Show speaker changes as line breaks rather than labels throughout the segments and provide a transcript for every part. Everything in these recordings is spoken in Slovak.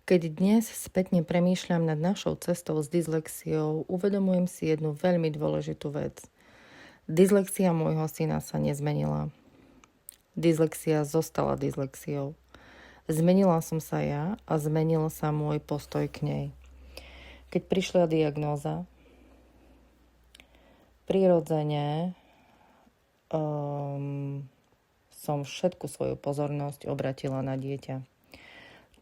Keď dnes spätne premýšľam nad našou cestou s dyslexiou, uvedomujem si jednu veľmi dôležitú vec. Dyslexia môjho syna sa nezmenila. Dyslexia zostala dyslexiou. Zmenila som sa ja a zmenil sa môj postoj k nej. Keď prišla diagnóza, prirodzene som všetku svoju pozornosť obratila na dieťa.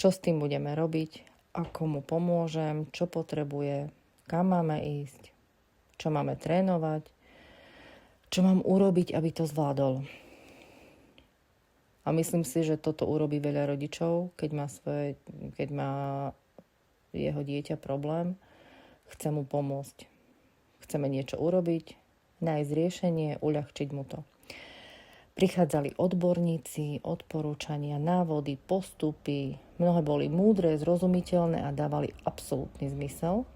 Čo s tým budeme robiť, ako mu pomôžem, čo potrebuje, kam máme ísť, čo máme trénovať, čo mám urobiť, aby to zvládol. A myslím si, že toto urobí veľa rodičov, keď má jeho dieťa problém, chce mu pomôcť. Chceme niečo urobiť, nájsť riešenie, uľahčiť mu to. Prichádzali odborníci, odporúčania, návody, postupy. Mnohé boli múdre, zrozumiteľné a dávali absolútny zmysel.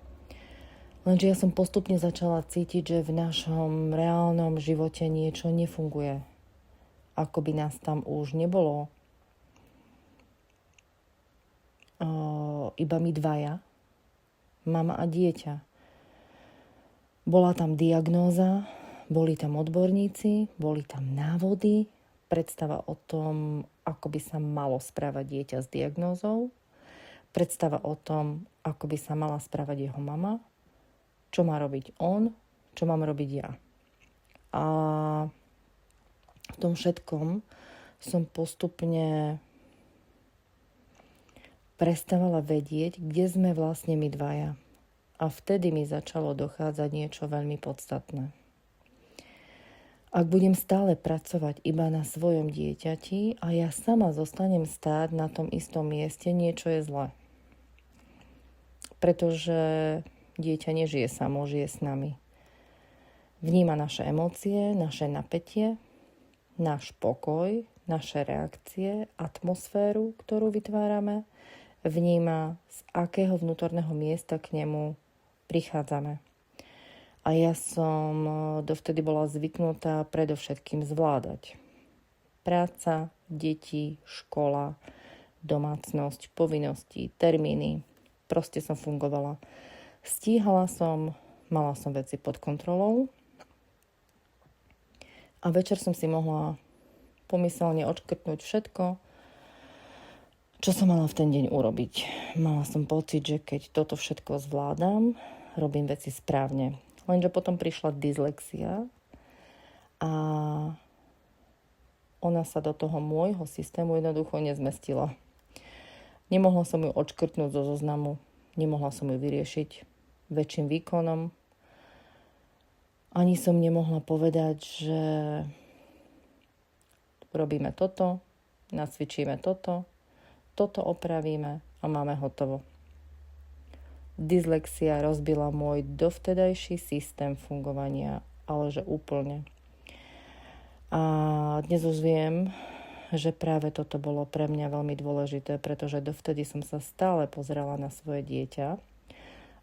Lenže ja som postupne začala cítiť, že v našom reálnom živote niečo nefunguje. Ako by nás tam už nebolo. Iba my dvaja, mama a dieťa. Bola tam diagnóza, boli tam odborníci, boli tam návody, predstava o tom, ako by sa malo správať dieťa s diagnózou, predstava o tom, ako by sa mala správať jeho mama, čo má robiť on, čo mám robiť ja. A v tom všetkom som postupne prestávala vedieť, kde sme vlastne my dvaja. A vtedy mi začalo dochádzať niečo veľmi podstatné. Ak budem stále pracovať iba na svojom dieťati a ja sama zostanem stáť na tom istom mieste, niečo je zlé. Pretože dieťa nežije samo, žije s nami. Vníma naše emócie, naše napätie, náš pokoj, naše reakcie, atmosféru, ktorú vytvárame. Vníma, z akého vnútorného miesta k nemu prichádzame. A ja som dovtedy bola zvyknutá predovšetkým zvládať. Práca, deti, škola, domácnosť, povinnosti, termíny. Proste som fungovala. Stíhala som, mala som veci pod kontrolou. A večer som si mohla pomyselne odškrtnúť všetko, čo som mala v ten deň urobiť. Mala som pocit, že keď toto všetko zvládam, robím veci správne. Lenže potom prišla dyslexia a ona sa do toho môjho systému jednoducho nezmestila. Nemohla som ju odškrtnúť zo zoznamu, nemohla som ju vyriešiť väčším výkonom. Ani som nemohla povedať, že robíme toto, nacvičíme toto opravíme a máme hotovo. Dyslexia rozbila môj dovtedajší systém fungovania, ale že úplne. A dnes už viem, že práve toto bolo pre mňa veľmi dôležité, pretože dovtedy som sa stále pozerala na svoje dieťa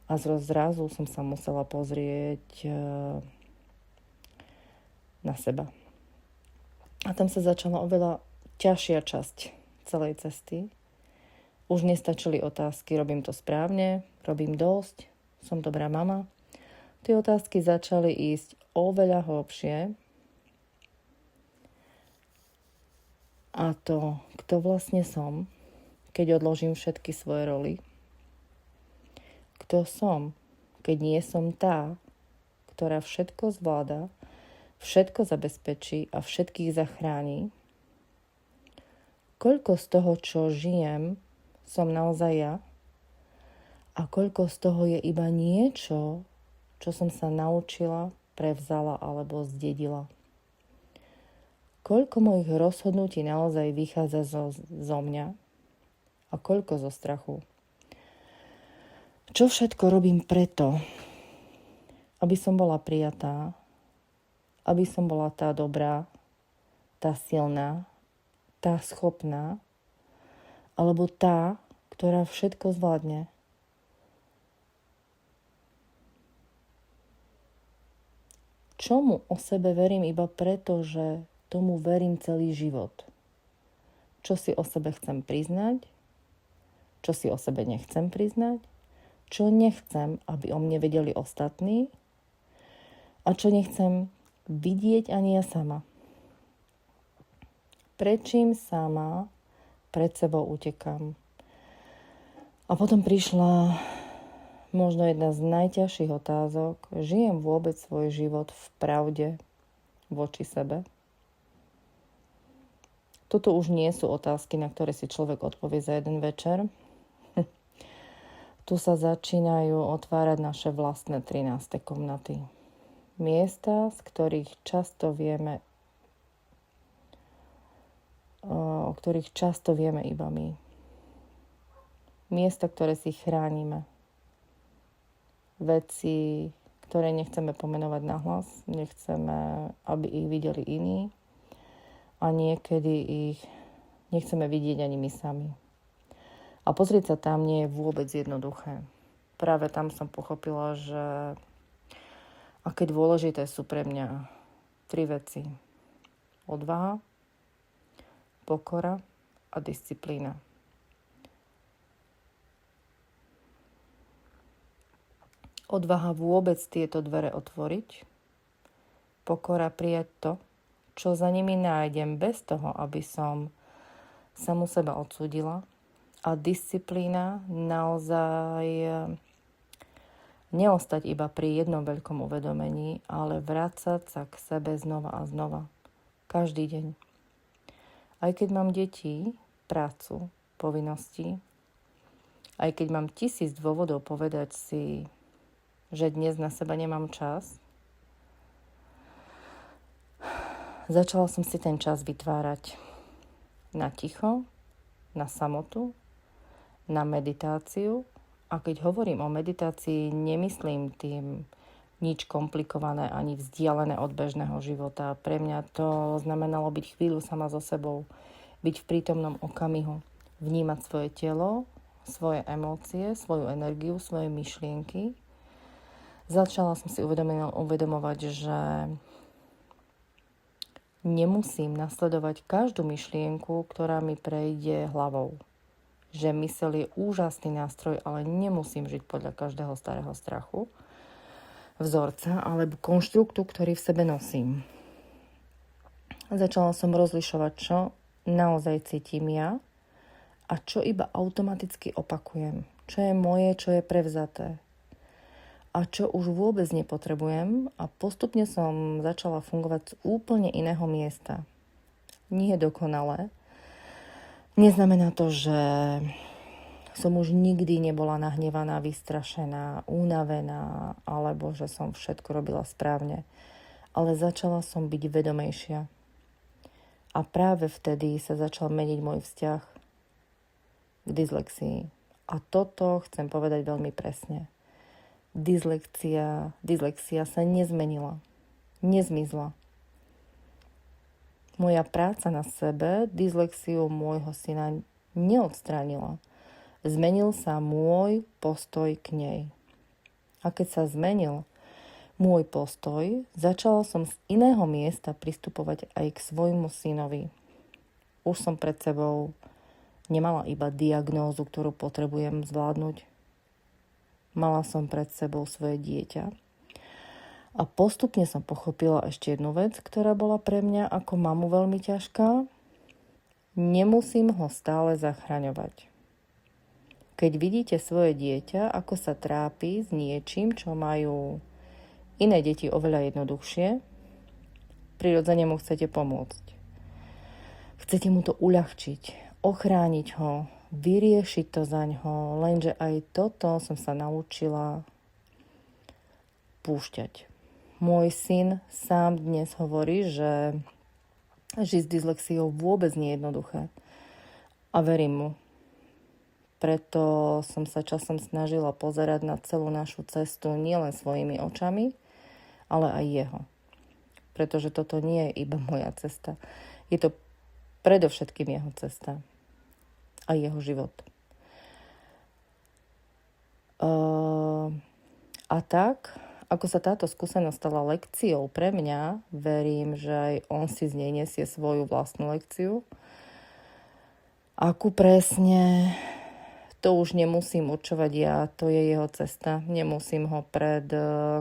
a zrazu som sa musela pozrieť na seba. A tam sa začala oveľa ťažšia časť celej cesty. Už nestačili otázky, robím to správne, robím dosť, som dobrá mama. Tie otázky začali ísť oveľa hlbšie. A to, kto vlastne som, keď odložím všetky svoje roly. Kto som, keď nie som tá, ktorá všetko zvláda, všetko zabezpečí a všetkých zachráni. Koľko z toho, čo žijem, som naozaj ja? A koľko z toho je iba niečo, čo som sa naučila, prevzala alebo zdedila? Koľko mojich rozhodnutí naozaj vychádza zo mňa? A koľko zo strachu? Čo všetko robím preto, aby som bola prijatá, aby som bola tá dobrá, tá silná, tá schopná, alebo tá, ktorá všetko zvládne. Čomu o sebe verím iba preto, že tomu verím celý život. Čo si o sebe chcem priznať čo si o sebe nechcem priznať, čo nechcem, aby o mne vedeli ostatní a čo nechcem vidieť ani ja sama. Prečím sama pred sebou utekám. A potom prišla možno jedna z najťažších otázok. Žijem vôbec svoj život v pravde voči sebe? Toto už nie sú otázky, na ktoré si človek odpovie za jeden večer. Tu sa začínajú otvárať naše vlastné 13. komnaty. Miesta, z ktorých často vieme, o ktorých často vieme iba my. Miesta, ktoré si chránime. Veci, ktoré nechceme pomenovať nahlas, nechceme, aby ich videli iní a niekedy ich nechceme vidieť ani my sami. A pozrieť sa tam nie je vôbec jednoduché. Práve tam som pochopila, že aké dôležité sú pre mňa 3 veci. Odvaha, pokora a disciplína. Odvaha vôbec tieto dvere otvoriť, pokora prijať to, čo za nimi nájdem bez toho, aby som samu seba odsúdila, a disciplína naozaj neostať iba pri jednom veľkom uvedomení, ale vrácať sa k sebe znova a znova. Každý deň. Aj keď mám deti, prácu, povinnosti, aj keď mám 1000 dôvodov povedať si, že dnes na seba nemám čas, začala som si ten čas vytvárať na ticho, na samotu, na meditáciu. A keď hovorím o meditácii, nemyslím tým nič komplikované ani vzdialené od bežného života. Pre mňa to znamenalo byť chvíľu sama so sebou, byť v prítomnom okamihu, vnímať svoje telo, svoje emócie, svoju energiu, svoje myšlienky. Začala som si uvedomovať, že nemusím nasledovať každú myšlienku, ktorá mi prejde hlavou. Že myseľ je úžasný nástroj, ale nemusím žiť podľa každého starého strachu, vzorca alebo konštruktu, ktorý v sebe nosím. Začala som rozlišovať, čo naozaj cítim ja a čo iba automaticky opakujem. Čo je moje, čo je prevzaté. A čo už vôbec nepotrebujem, a postupne som začala fungovať z úplne iného miesta. Nie je dokonalé. Neznamená to, že som už nikdy nebola nahnevaná, vystrašená, unavená, alebo že som všetko robila správne. Ale začala som byť vedomejšia. A práve vtedy sa začal meniť môj vzťah k dyslexii. A toto chcem povedať veľmi presne. Dyslexia sa nezmenila. Nezmizla. Moja práca na sebe dyslexiu môjho syna neodstránila. Zmenil sa môj postoj k nej. A keď sa zmenil môj postoj, začala som z iného miesta pristupovať aj k svojmu synovi. Už som pred sebou nemala iba diagnózu, ktorú potrebujem zvládnuť. Mala som pred sebou svoje dieťa. A postupne som pochopila ešte jednu vec, ktorá bola pre mňa ako mamu veľmi ťažká. Nemusím ho stále zachraňovať. Keď vidíte svoje dieťa, ako sa trápi s niečím, čo majú iné deti oveľa jednoduchšie, prirodzene mu chcete pomôcť. Chcete mu to uľahčiť, ochrániť ho, vyriešiť to zaňho, lenže aj toto som sa naučila púšťať. Môj syn sám dnes hovorí, že žiť s dyslexiou vôbec nie je jednoduché. A verím mu. Preto som sa časom snažila pozerať na celú našu cestu nielen svojimi očami, ale aj jeho. Pretože toto nie je iba moja cesta. Je to predovšetkým jeho cesta. A jeho život. A tak, ako sa táto skúsenosť stala lekciou pre mňa, verím, že aj on si z nej nesie svoju vlastnú lekciu. Akú presne, To už nemusím určovať ja, to je jeho cesta. Nemusím ho pred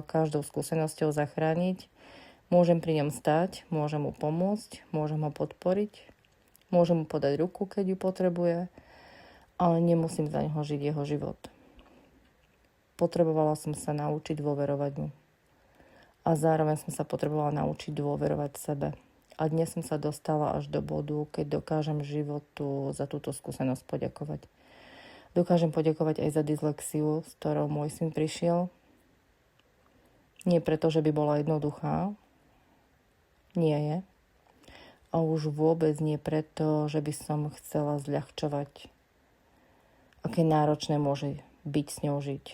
každou skúsenosťou zachrániť. Môžem pri ňom stať, môžem mu pomôcť, môžem ho podporiť, môžem mu podať ruku, keď ju potrebuje, ale nemusím za neho žiť jeho život. Potrebovala som sa naučiť dôverovať mu. A zároveň som sa potrebovala naučiť dôverovať sebe. A dnes som sa dostala až do bodu, keď dokážem životu za túto skúsenosť poďakovať. Dokážem poďakovať aj za dyslexiu, s ktorou môj syn prišiel. Nie preto, že by bola jednoduchá. Nie je. A už vôbec nie preto, že by som chcela zľahčovať, aké náročné môže byť s ňou žiť.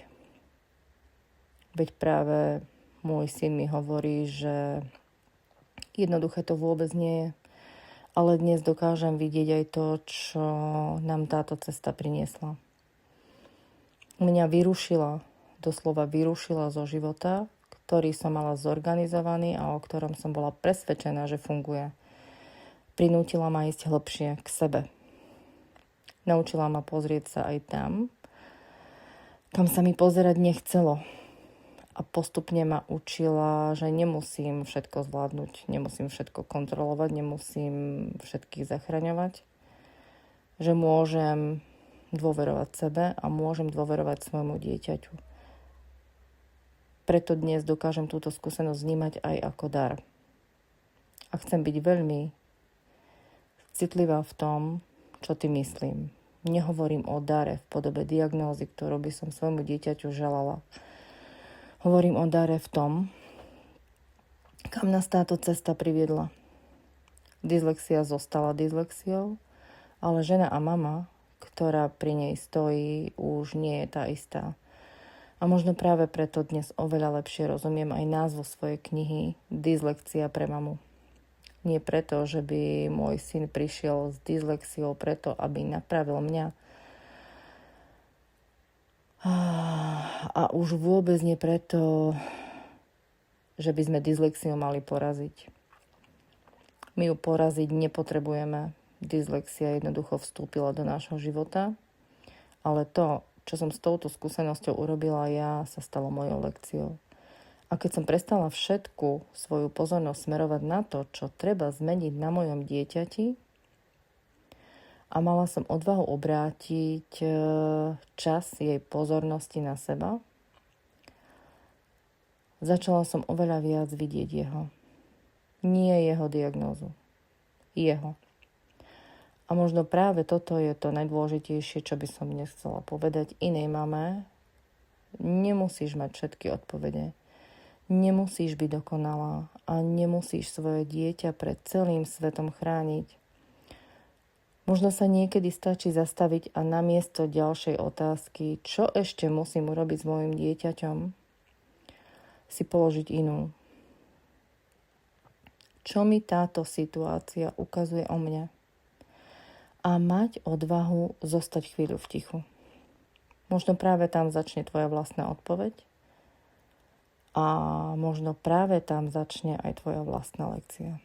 Veď práve môj syn mi hovorí, že jednoduché to vôbec nie je. Ale dnes dokážem vidieť aj to, čo nám táto cesta priniesla. Mňa doslova vyrušila zo života, ktorý som mala zorganizovaný a o ktorom som bola presvedčená, že funguje. Prinútila ma ísť hlbšie k sebe. Naučila ma pozrieť sa aj tam, kam sa mi pozerať nechcelo. A postupne ma učila, že nemusím všetko zvládnuť, nemusím všetko kontrolovať, nemusím všetkých zachraňovať. Že môžem dôverovať sebe a môžem dôverovať svojmu dieťaťu. Preto dnes dokážem túto skúsenosť vnímať aj ako dar. A chcem byť veľmi citlivá v tom, čo ty myslím. Nehovorím o dare v podobe diagnózy, ktorú by som svojmu dieťaťu želala. Hovorím o dare v tom, kam nás táto cesta priviedla. Dyslexia zostala dyslexiou, ale žena a mama, ktorá pri nej stojí, už nie je tá istá. A možno práve preto dnes oveľa lepšie rozumiem aj názvu svojej knihy Dyslexia pre mamu. Nie preto, že by môj syn prišiel s dyslexiou preto, aby napravil mňa. A už vôbec nie preto, že by sme dyslexiu mali poraziť. My ju poraziť nepotrebujeme. Dyslexia jednoducho vstúpila do nášho života, ale to, čo som s touto skúsenosťou urobila ja, sa stalo mojou lekciou. A keď som prestala všetku svoju pozornosť smerovať na to, čo treba zmeniť na mojom dieťati, a mala som odvahu obrátiť čas jej pozornosti na seba, začala som oveľa viac vidieť jeho. Nie jeho diagnózu. Jeho. A možno práve toto je to najdôležitejšie, čo by som dnes chcela povedať inej mame. Nemusíš mať všetky odpovede. Nemusíš byť dokonalá a nemusíš svoje dieťa pred celým svetom chrániť. Možno sa niekedy stačí zastaviť a namiesto ďalšej otázky, čo ešte musím urobiť s mojim dieťaťom, si položiť inú. Čo mi táto situácia ukazuje o mne? A mať odvahu zostať chvíľu v tichu. Možno práve tam začne tvoja vlastná odpoveď a možno práve tam začne aj tvoja vlastná lekcia.